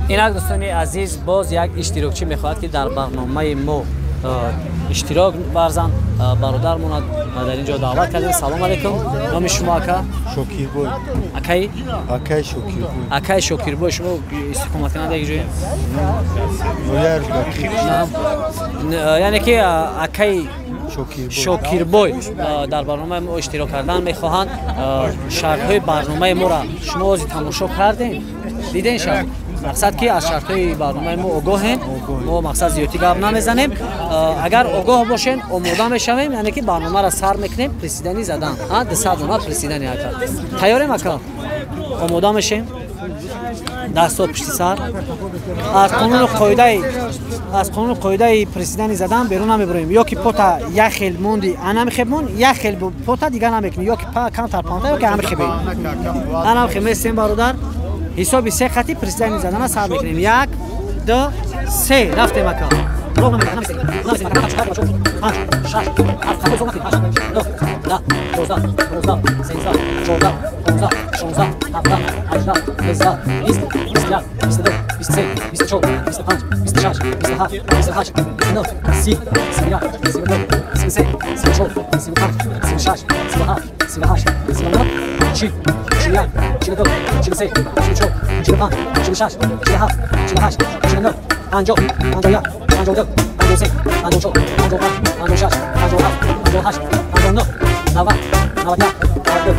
اینک دوستان عزیز باز یک اشتراکچی میخواهد که در برنامه ما اشتراک ورزن برادرمون در اینجا دعوت کردیم. سلام علیکم. نام شما اکا؟ شکیربوی. اکای؟ اکای شکیربوی. اکای شکیربوی. شما استقامت کننده اینجا؟ یعنی که اکای شکیربوی در برنامه ما اشتراک کردن میخواهند. شرح‌های برنامه ما را شما از تماشا کردین؟ دیدین شما؟ مقصد که از شرط‌های برنامه ما آگاهیم. ما مقصد زیادی گپ نمیزنیم. اگر آگاه باشین آماده میشویم، یعنی که برنامه را سر میکنیم. پرسیدنی زدن دست دونا پرسیدنی اکا تیاریم اکا آماده میشیم. دستا پشت سر از قانون قاعده پرسیدنی زدن بیرون نمیبریم. یا که پوتا یک خیل موندی انا میخبون یک خیل پوتا دیگه نمیکنیم. یا که پا کم تر پانتا یا که هم خبی انا خمیستیم برادر. حسابی سه خطی پرسیدنی زدن سر میکنیم. 1 2 3 رفتیم اکا. روغن میکنم نمیستیم. نمیستیم اکا. 5 6 7 8 9 10 11 13 14 15 16 17 18 19 20 21 22 23 24 25 26 27 28 29 30 31 32 33 34 35 36 37 38 39 40 41 42 43 44 45 46 47 48 49 50 51 52 53 54 55 56 57 58 59 90 91 92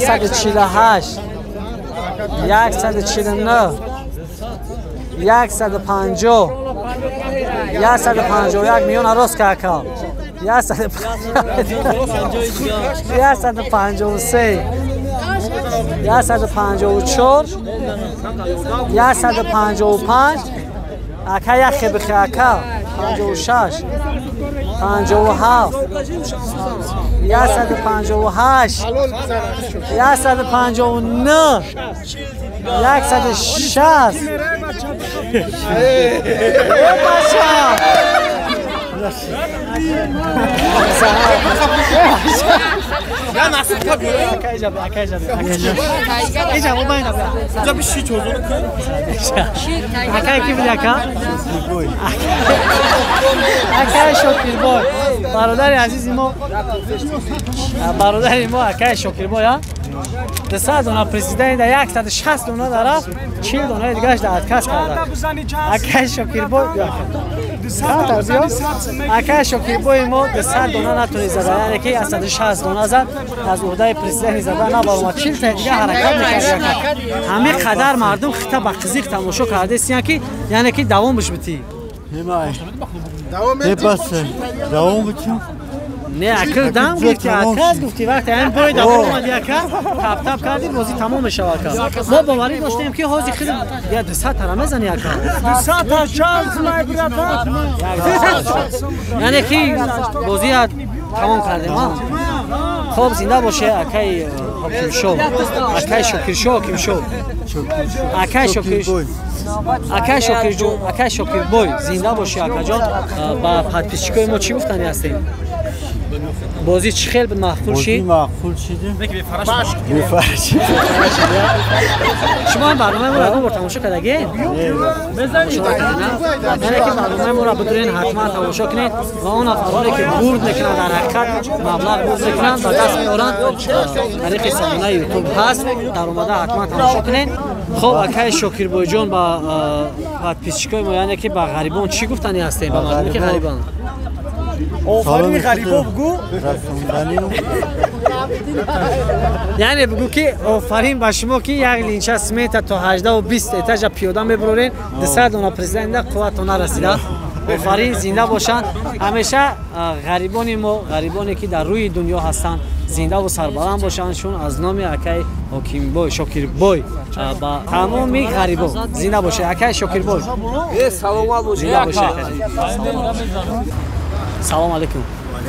148 149 150 151 میون راست که اکا 153 154 155 اکا یک خیلی اکا 56 57 158 159 160 Ya nasıl tabii? برادر عزیز ما اکای شکیربوی ها 200 دونه پرسیدنی در 160 دونه در 40 دونه دیگه اش در ادکاس کرده. اکای شکیربوی اکای شکیربوی ما 200 دونه نتونی زده، یعنی که 160 دونه زد از عهده پرسیدنی زده نبارم 40 تا دیگه حرکت میکرد. همه قدر مردم خطا با قزیق تماشا کرده سیان که یعنی که دوامش بتی دوام بچیم نه اکل دام گفتی اکاز گفتی وقتی این بوی دوام اومدی اکا تپ تپ کردی بازی تمام میشه اکا. ما باوری داشتیم که حاضی خیلی یا 200 تا میزنی اکا 200 تا شانس میبرد. یعنی که بازی تمام کردیم ها. خوب زنده باشه اکای حکیم شو اکای شکیرشو حکیم شو اکای شکیرشو اکای شکیربوی زنده باشه اکا جان. با پادپیچکای ما چی گفتنی هستیم؟ بازی چی خیلی معقول شد؟ معقول شده؟ بفرش شما هم برنامه ما رو تماشا کردگی؟ بزنید یعنی که برنامه ما رو بدونین حتما تماشا کنید و اون افرادی که برد میکنن در حقیقت مبلغ برد میکنن و دست میارن طریق سامانه یوتیوب هست در اومده حتما تماشا کنید. خب اکای شکربای جان با подписчикои мо яъне ки ба ғарибон чӣ гуфтани ҳастем ба мардуми ғарибон Ofarini g'aribon bug'u. яъне бугӯ ки офарин ба шумо ки як линча смета то 18-20 этажа пиёда мебурорен 200 дона президента қувватона расида офарин зинда бошанд ҳамеша ғарибони мо ғарибоне ки дар рӯи дунё ҳастанд зиндаву сарбаланд бошанд чун аз номи акай ҳокимбой шокирбой ба тамоми ғарибон зинда бошед акай шокирбой Salomon зинда бошед салом алейкум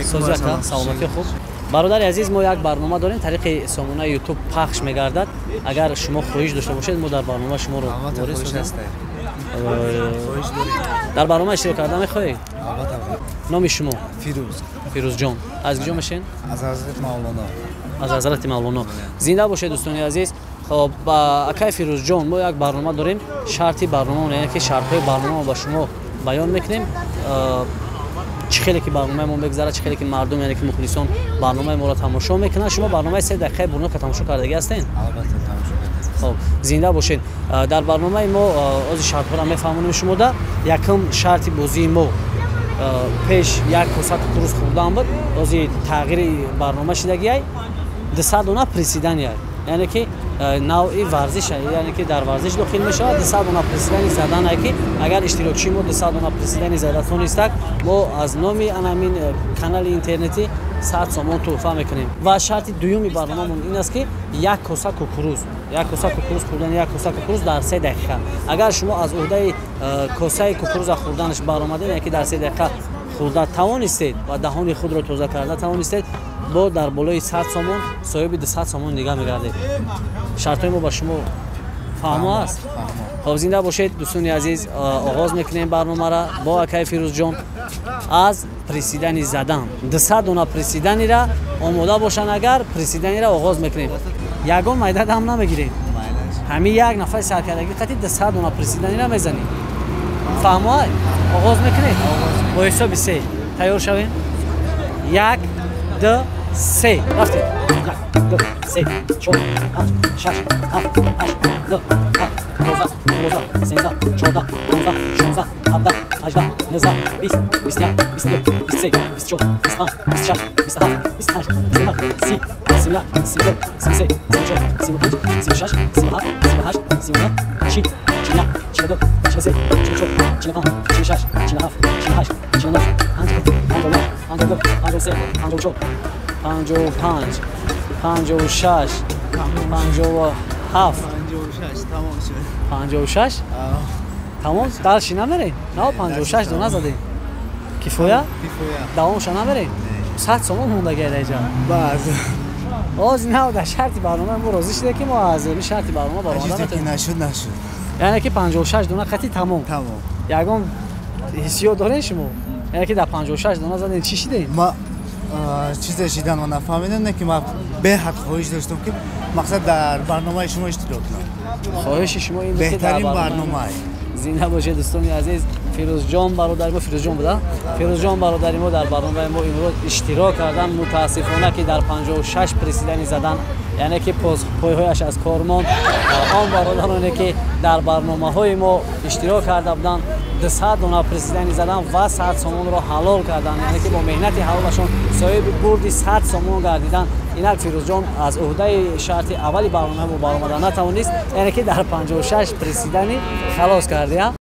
созиака саломати хуб бародари азиз мо як барнома дорем тариқи сомонаи ютуб пахш мегардад агар шумо хоҳиш дошта бошед мо дар барнома шуморо дар барнома иштирок карда мехоҳед номи шумо фирӯзҷон аз куҷо мешен از حضرت مولانا аз ҳазрати мавлоно зинда бошед дӯстони азиз хоб ба акай фирӯзҷон мо як барнома дорем шарти барнома яъне ки шартҳои барнома ба шумо баён мекунем чӣ хеле ки барномаи мо мегзарад чӣ хеле ки мардум яъне ки мухлисон барномаи моро тамошо мекунанд шумо барномаи 3 дақиқаи бурнока тамошо кардагӣ ҳастен البته تماشا хоб зинда бошед дар барномаи мо ози шартҳоро мефаҳмонем шумода якум шарти бозии мо пеш як коса кукуруз хӯрдан буд ози тағйири барнома шидагиай 200 дона приседания яъне ки навъи варзиш яъне ки дар варзиш дохил мешавад 200 дона приседани заданае ки агар иштирокчии мо 200 дона приседани зада тонистак мо аз номи анамин канали интернетӣ 100 сомон туҳфа мекунем ва шарти дуюми барномамон ин аст ки як коса кукуруз хӯрдани як коса кукуруз дар 3 дақиқа агар шумо аз уҳдаи косаи кукуруза хӯрданаш баромадед яъне ки дар 3 дақиқа хӯрда тавонистед ва даҳони худро тоза карда тавонистед бо дар болои 100 сомон соҳиби 200 сомон дига мегардед шартҳои мо ба шумо фаҳмо аст хоб зинда бошед дӯстони азиз оғоз мекунем барномаро бо акай фирӯзҷон аз приседани задан 200 дона приседаниро омода бошанд агар приседаниро оғоз мекунем ягон майда дам намегирем ҳамин як нафари саркардагӣ қати 200 дона приседаниро мезанем фаҳмоай оғоз мекунед бо ҳисоби 3 тайёр шавем 1 2 3 рафтем 1 2 3 4 5 6 7 8 9 10 11 12 13 14 15 16 17 18 21 22 23 24 25 26 27 28 29 30 31 32 33 34 35 36 37 38 39 40 41 42 43 44 45 46 47 48 49 50 51 52 53 54 55 56 57 56 тамом далши намерем на 56 дона задем кифоя давомша намерем 100 сомон мондагиад аҷа بعد оз навда шарти барнома мо розӣ шида ки мо аз шарти барнома баромада اجازه نشد яъне ки 56 дона қати тамом تمام ягон ҳиссиёт дорем шумо яъне ки дар 56 дона задем чӣ шидем ما چیز شیدن و نفهمیدم نه که ما به حد خواهش داشتم که مقصد در برنامه شما اشتراک کنم хоҳиши шумо ин буд ки дар بهترین برنامه зинда бошед дӯстони азиз фирӯзҷон бародари мо фирӯзҷон буда фирӯзҷон бародари мо дар барномаи мо имрӯз иштирок кардан мутаассифона ки дар 56 приседани задан яъне ки пойҳояш аз кор монд он бародароне ки дар барномаҳои мо иштирок карда буданд 200 дона приседани задан ва 100 сомонро ҳалол карданд яъне ки бо меҳнати ҳалолашон соҳиби бурди 100 сомон гардиданд инак фирӯзҷон аз уҳдаи шарти аввали барномаи мо баромада натавонист яъне ки дар 56 приседани халос кардия